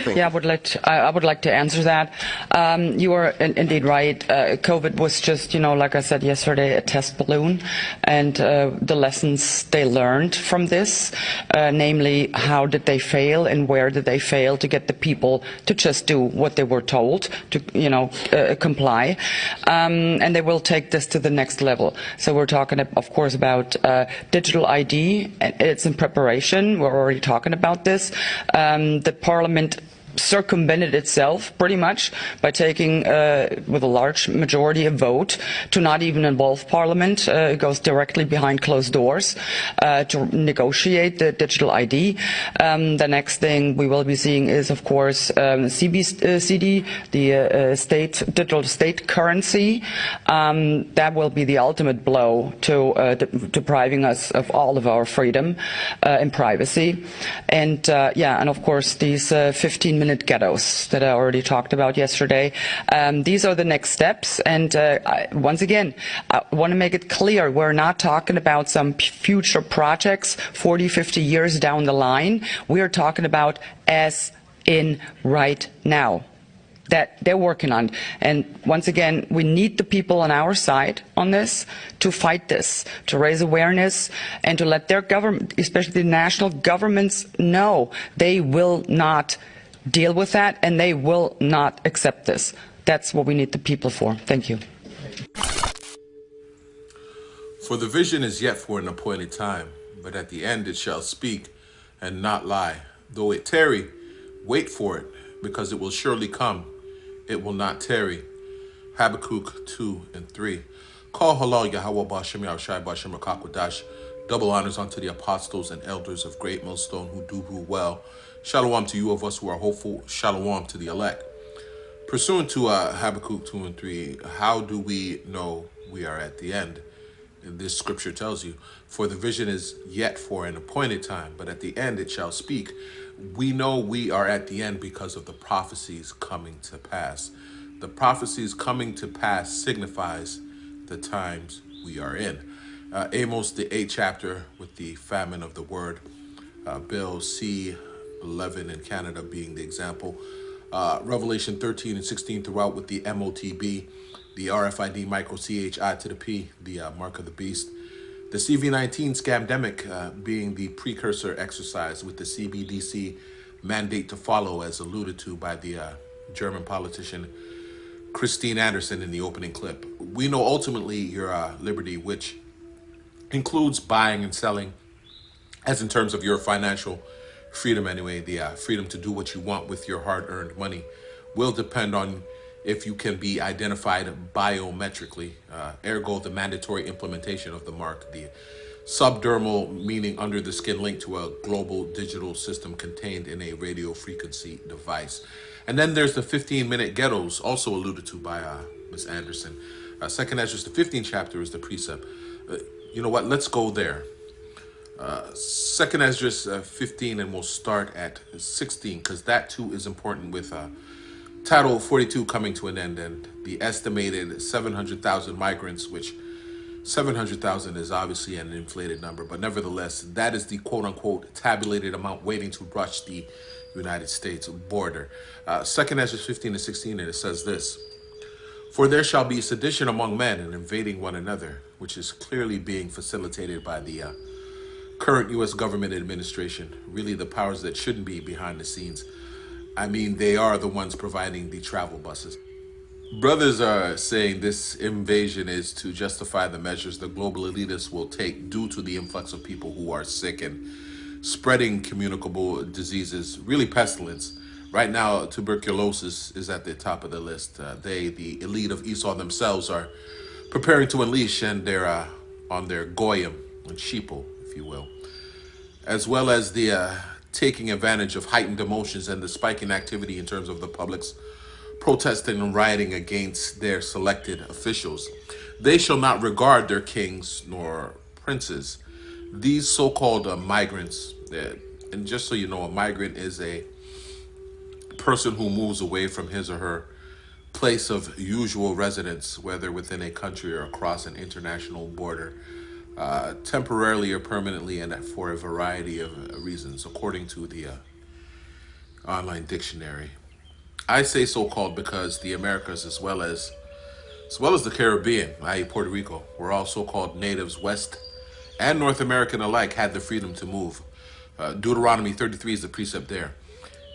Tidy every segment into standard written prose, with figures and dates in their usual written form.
Yeah, I would like to answer that. You are indeed right. COVID was just, like I said yesterday, a test balloon, and the lessons they learned from this, namely how did they fail and where did they fail to get the people to just do what they were told to, comply, and they will take this to the next level. So we're talking, of course, about digital ID. It's in preparation. We're already talking about this. The Parliament circumvented itself pretty much by taking with a large majority a vote to not even involve Parliament. It goes directly behind closed doors to negotiate the digital ID. The next thing we will be seeing is, of course, CBCD, the digital state currency. That will be the ultimate blow to depriving us of all of our freedom and privacy. And and of course these 15-minute ghettos that I already talked about yesterday. These are the next steps, and once again, I want to make it clear, we're not talking about some future projects 40, 50 years down the line. We are talking about as in right now that they're working on. And once again, we need the people on our side on this to fight this, to raise awareness, and to let their government, especially the national governments, know they will not deal with that and they will not accept this. That's what we need the people for. Thank you. For the vision is yet for an appointed time, but at the end it shall speak and not lie. Though it tarry, wait for it, because it will surely come. It will not tarry. Habakkuk 2 and 3. Call halal Yahweh Bashem Yahushai Bashem Rakakwadash. Double honors unto the apostles and elders of Great Millstone who do rule well. Shalom to you of us who are hopeful. Shalom to the elect. Pursuant to Habakkuk 2 and 3, how do we know we are at the end? This scripture tells you, for the vision is yet for an appointed time, but at the end it shall speak. We know we are at the end because of the prophecies coming to pass. The prophecies coming to pass signifies the times we are in. Amos, the 8th chapter, with the famine of the word. Bill C-11 in Canada being the example. Revelation 13 and 16 throughout with the MOTB, the RFID micro CHI to the P, the mark of the beast. The CV-19 scamdemic being the precursor exercise with the CBDC mandate to follow, as alluded to by the German politician Christine Anderson in the opening clip. We know ultimately your liberty, which includes buying and selling, as in terms of your financial freedom anyway, the freedom to do what you want with your hard-earned money, will depend on if you can be identified biometrically, ergo the mandatory implementation of the mark, the subdermal, meaning under the skin, link to a global digital system contained in a radio frequency device. And then there's the 15-minute ghettos, also alluded to by Ms. Anderson. Second Esdras, the 15th chapter is the precept. You know what, let's go there. Second Esdras 15, and we'll start at 16, because that too is important with Title 42 coming to an end, and the estimated 700,000 migrants, which 700,000 is obviously an inflated number, but nevertheless, that is the quote-unquote tabulated amount waiting to brush the United States border. Second Esdras 15 and 16, and it says this: For there shall be sedition among men and invading one another, which is clearly being facilitated by the current U.S. government administration, really the powers that shouldn't be behind the scenes. I mean, they are the ones providing the travel buses. Brothers are saying this invasion is to justify the measures the global elitists will take due to the influx of people who are sick and spreading communicable diseases, really pestilence. Right now, tuberculosis is at the top of the list. The elite of Esau themselves, are preparing to unleash, and they're on their goyim and sheeple, if you will, as well as the taking advantage of heightened emotions and the spiking activity in terms of the public's protesting and rioting against their selected officials. They shall not regard their kings nor princes. These so-called migrants, and just so you know, a migrant is a person who moves away from his or her place of usual residence, whether within a country or across an international border, temporarily or permanently, and for a variety of reasons, according to the online dictionary. I say so-called because the Americas, as well as the Caribbean, i.e. Puerto Rico, where all so-called natives, West and North American alike, had the freedom to move. Deuteronomy 33 is the precept there.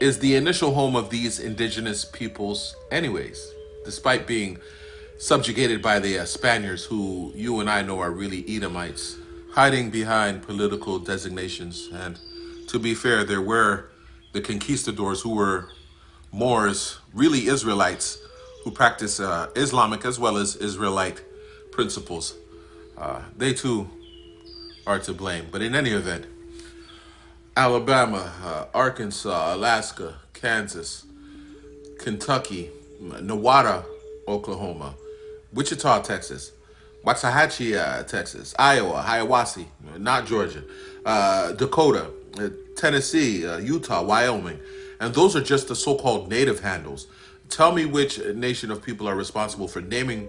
Is the initial home of these indigenous peoples anyways, despite being subjugated by the Spaniards, who you and I know are really Edomites, hiding behind political designations. And to be fair, there were the conquistadors who were Moors, really Israelites, who practice Islamic as well as Israelite principles. They too are to blame. But in any event, Alabama, Arkansas, Alaska, Kansas, Kentucky, Nevada, Oklahoma, Wichita, Texas, Waxahachie, Texas, Iowa, Hiawassee, not Georgia, Dakota, Tennessee, Utah, Wyoming. And those are just the so-called native handles. Tell me which nation of people are responsible for naming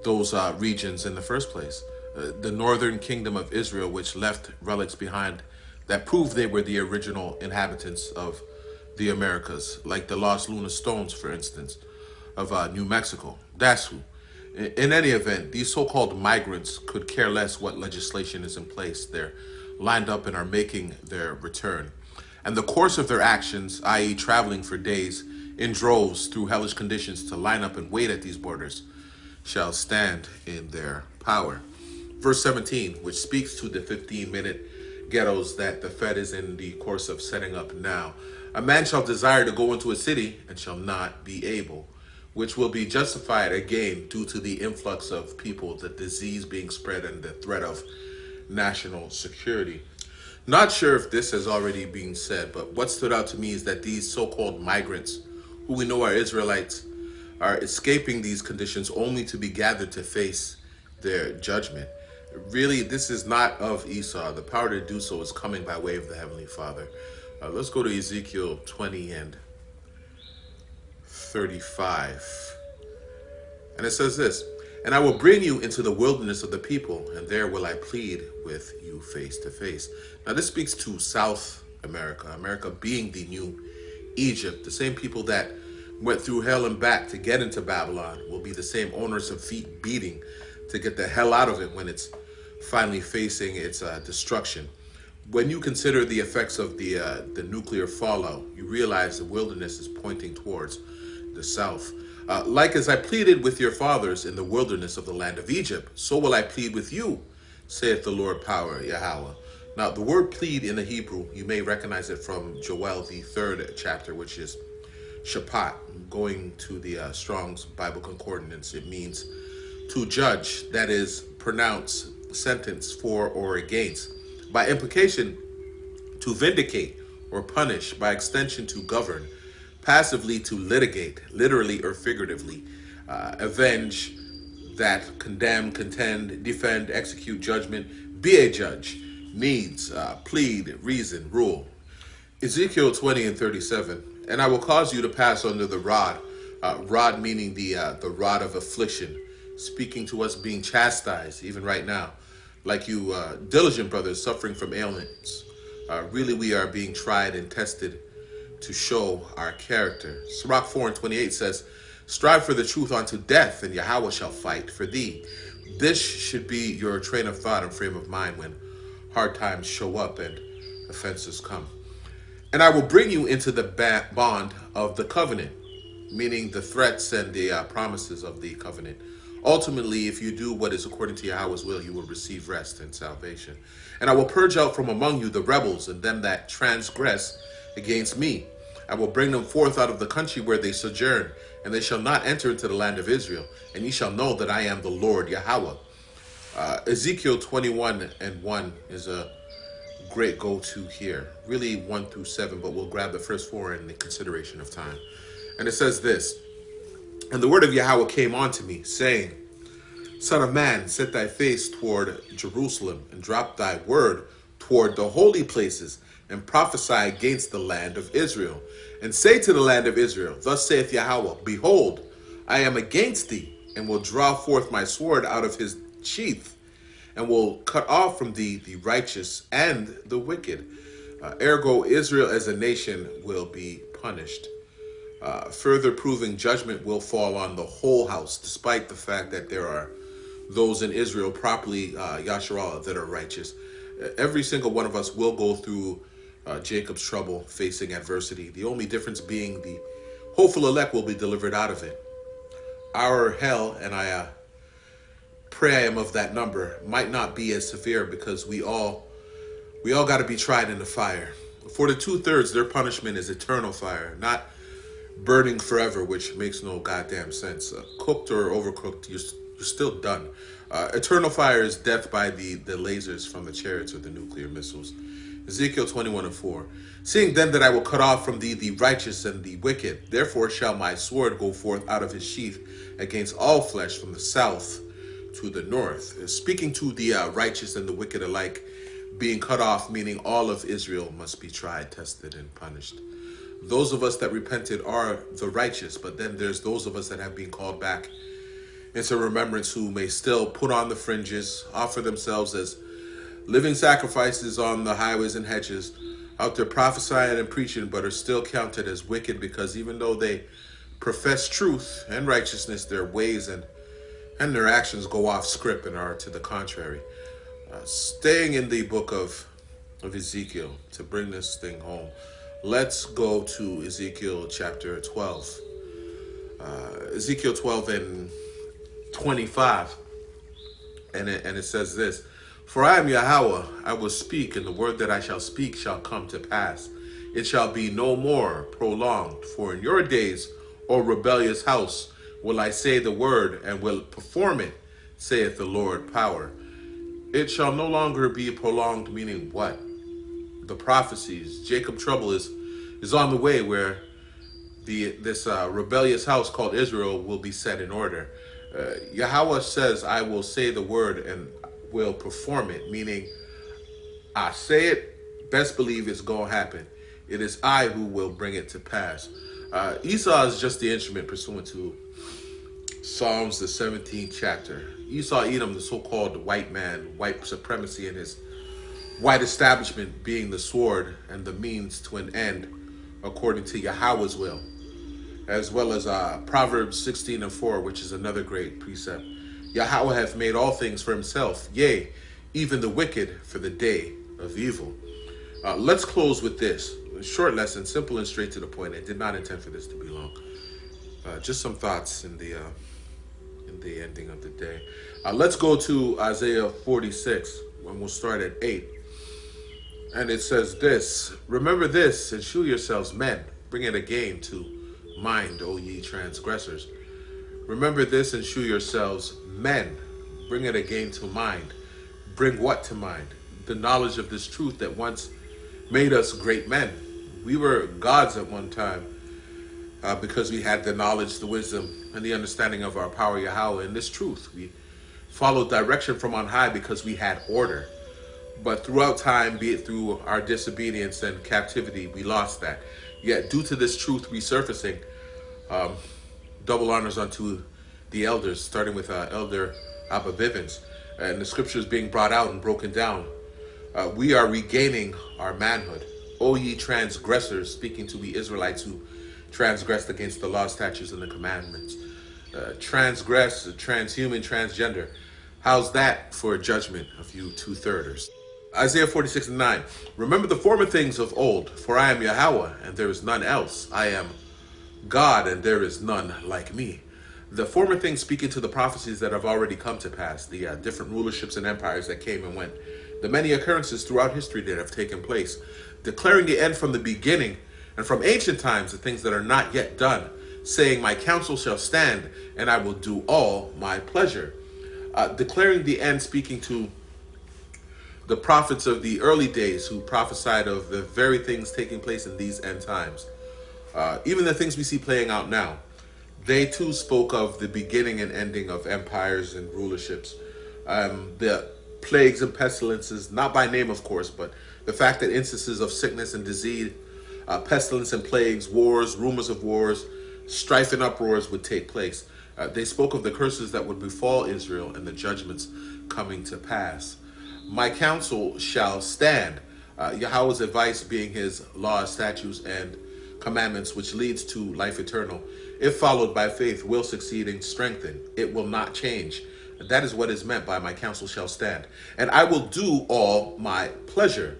those regions in the first place. The Northern Kingdom of Israel, which left relics behind that prove they were the original inhabitants of the Americas, like the Lost Luna Stones, for instance, of New Mexico. That's who. In any event, these so-called migrants could care less what legislation is in place. They're lined up and are making their return. And the course of their actions, i.e. traveling for days in droves through hellish conditions to line up and wait at these borders, shall stand in their power. Verse 17, which speaks to the 15-minute ghettos that the Fed is in the course of setting up now. A man shall desire to go into a city and shall not be able, which will be justified again due to the influx of people, the disease being spread, and the threat of national security. Not sure if this has already been said, but what stood out to me is that these so-called migrants, who we know are Israelites, are escaping these conditions only to be gathered to face their judgment. Really, this is not of Esau. The power to do so is coming by way of the Heavenly Father. Let's go to Ezekiel 20 and 35. And it says this, "And I will bring you into the wilderness of the people, and there will I plead with you face to face." Now this speaks to South America, America being the new Egypt. The same people that went through hell and back to get into Babylon will be the same owners of feet beating to get the hell out of it when it's finally facing its destruction. When you consider the effects of the nuclear fallout, you realize the wilderness is pointing towards the south. Like as I pleaded with your fathers in the wilderness of the land of Egypt, so will I plead with you, saith the Lord power, Yahweh. Now, the word plead in the Hebrew, you may recognize it from Joel, the 3rd chapter, which is Shaphat. Going to the Strong's Bible Concordance, it means to judge, that is, pronounce sentence for or against. By implication, to vindicate or punish, by extension to govern, passively to litigate, literally or figuratively, avenge, that condemn, contend, defend, execute judgment, be a judge, needs, plead, reason, rule. Ezekiel 20 and 37, "And I will cause you to pass under the rod," rod meaning the rod of affliction, speaking to us being chastised even right now, like you diligent brothers suffering from ailments. Really, we are being tried and tested to show our character. Sirach 4 and 28 says, "Strive for the truth unto death, and Yahweh shall fight for thee." This should be your train of thought and frame of mind when hard times show up and offenses come. "And I will bring you into the bond of the covenant," meaning the threats and the promises of the covenant. Ultimately, if you do what is according to Yahweh's will, you will receive rest and salvation. "And I will purge out from among you the rebels and them that transgress against me. I will bring them forth out of the country where they sojourn, and they shall not enter into the land of Israel. And ye shall know that I am the Lord Yahweh." Ezekiel 21 and 1 is a great go-to here. Really 1 through 7, but we'll grab the first 4 in the consideration of time. And it says this, "And the word of Yahweh came unto me, saying, Son of man, set thy face toward Jerusalem, and drop thy word toward the holy places, and prophesy against the land of Israel. And say to the land of Israel, Thus saith Yahweh, Behold, I am against thee, and will draw forth my sword out of his sheath, and will cut off from thee the righteous and the wicked." Ergo, Israel as a nation will be punished, further proving judgment will fall on the whole house, despite the fact that there are those in Israel, properly Yasharah, that are righteous. Every single one of us will go through Jacob's trouble, facing adversity. The only difference being the hopeful elect will be delivered out of it. Our hell, and I pray I am of that number, might not be as severe because we all got to be tried in the fire. For the 2/3, their punishment is eternal fire, not burning forever, which makes no goddamn sense. Cooked or overcooked, you're still done. Eternal fire is death by the lasers from the chariots or the nuclear missiles. Ezekiel 21:4. Seeing then that I will cut off from thee the righteous and the wicked, therefore shall my sword go forth out of his sheath against all flesh from the south to the north. Speaking to the righteous and the wicked alike being cut off, meaning all of Israel must be tried, tested, and punished. Those of us that repented are the righteous, but then there's those of us that have been called back into remembrance who may still put on the fringes, offer themselves as living sacrifices on the highways and hedges, out there prophesying and preaching, but are still counted as wicked because even though they profess truth and righteousness, their ways and their actions go off script and are to the contrary. Staying in the book of Ezekiel to bring this thing home, let's go to Ezekiel chapter 12. Ezekiel 12 and 25. And it says this: For I am Yahweh, I will speak, and the word that I shall speak shall come to pass. It shall be no more prolonged. For in your days, O rebellious house, will I say the word, and will perform it, saith the Lord power. It shall no longer be prolonged, meaning what? The prophecies. Jacob trouble is on the way, where this rebellious house called Israel will be set in order. Yahweh says, I will say the word and will perform it, meaning I say it, best believe it's going to happen. It is I who will bring it to pass. Esau is just the instrument pursuant to Psalms, the 17th chapter. Esau Edom, the so-called white man, white supremacy and his white establishment being the sword and the means to an end according to Yahweh's will, as well as Proverbs 16:4, which is another great precept. Yahweh hath made all things for himself, yea, even the wicked for the day of evil. Let's close with this. A short lesson, simple and straight to the point. I did not intend for this to be long. Just some thoughts in the ending of the day. Let's go to Isaiah 46, and we'll start at 8. And it says this: Remember this, and shew yourselves men, bring it again to mind, O ye transgressors. Remember this, and shew yourselves men, bring it again to mind. Bring what to mind? The knowledge of this truth that once made us great men. We were gods at one time because we had the knowledge, the wisdom, and the understanding of our power, Yahweh, and this truth. We followed direction from on high because we had order. But throughout time, be it through our disobedience and captivity, we lost that. Yet due to this truth resurfacing, double honors unto the elders, starting with Elder Abba Bivens, and the scriptures being brought out and broken down. We are regaining our manhood. O ye transgressors, speaking to the Israelites who transgressed against the law, statutes, and the commandments. Transgress, transhuman, transgender. How's that for a judgment of you 2/3ers? Isaiah 46:9. Remember the former things of old, for I am Yahweh, and there is none else. I am God, and there is none like me. The former things speaking to the prophecies that have already come to pass, the different rulerships and empires that came and went, the many occurrences throughout history that have taken place, declaring the end from the beginning, and from ancient times the things that are not yet done, saying, my counsel shall stand, and I will do all my pleasure. Declaring the end, speaking to the prophets of the early days who prophesied of the very things taking place in these end times. Even the things we see playing out now, they too spoke of the beginning and ending of empires and rulerships. The plagues and pestilences, not by name of course, but the fact that instances of sickness and disease, pestilence and plagues, wars, rumors of wars, strife and uproars would take place. They spoke of the curses that would befall Israel and the judgments coming to pass. My counsel shall stand. Yahweh's advice being his law, statutes, and commandments, which leads to life eternal, if followed by faith, will succeed and strengthen. It will not change. That is what is meant by my counsel shall stand. And I will do all my pleasure.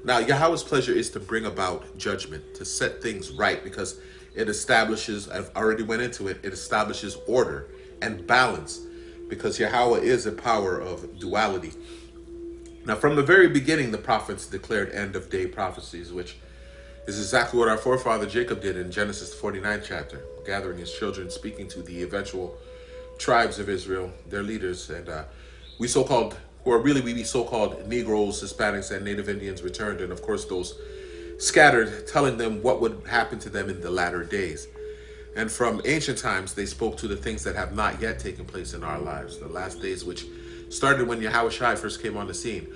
Now, Yahweh's pleasure is to bring about judgment, to set things right, because it establishes, I've already went into it, it establishes order and balance, because Yahweh is a power of duality. Now, from the very beginning, the prophets declared end of day prophecies, which is exactly what our forefather Jacob did in Genesis 49th chapter, gathering his children, speaking to the eventual tribes of Israel, their leaders, and we so-called, or really we so-called Negroes, Hispanics, and Native Indians returned, and of course those scattered, telling them what would happen to them in the latter days. And from ancient times, they spoke to the things that have not yet taken place in our lives, the last days which started when Yahweh Shai first came on the scene.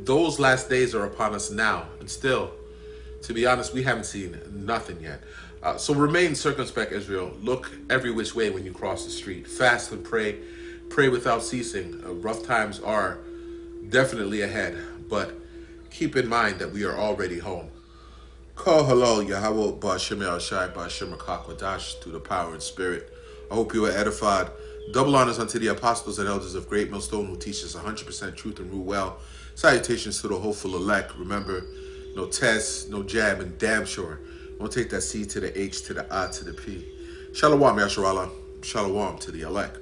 Those last days are upon us now, and still, to be honest, we haven't seen nothing yet. So remain circumspect, Israel. Look every which way when you cross the street. Fast and pray. Pray without ceasing. Rough times are definitely ahead, but keep in mind that we are already home. Call hello, Yahweh Ba'Shem Shai Ba'Shem Akakwadash, through the power and spirit. I hope you are edified. Double honors unto the apostles and elders of Great Millstone who teach us 100% truth and rule well. Salutations to the hopeful elect. Remember, no test, no jab, and damn sure, don't take that C to the H to the I to the P. Shalom, Yasharallah. Shalom to the elect.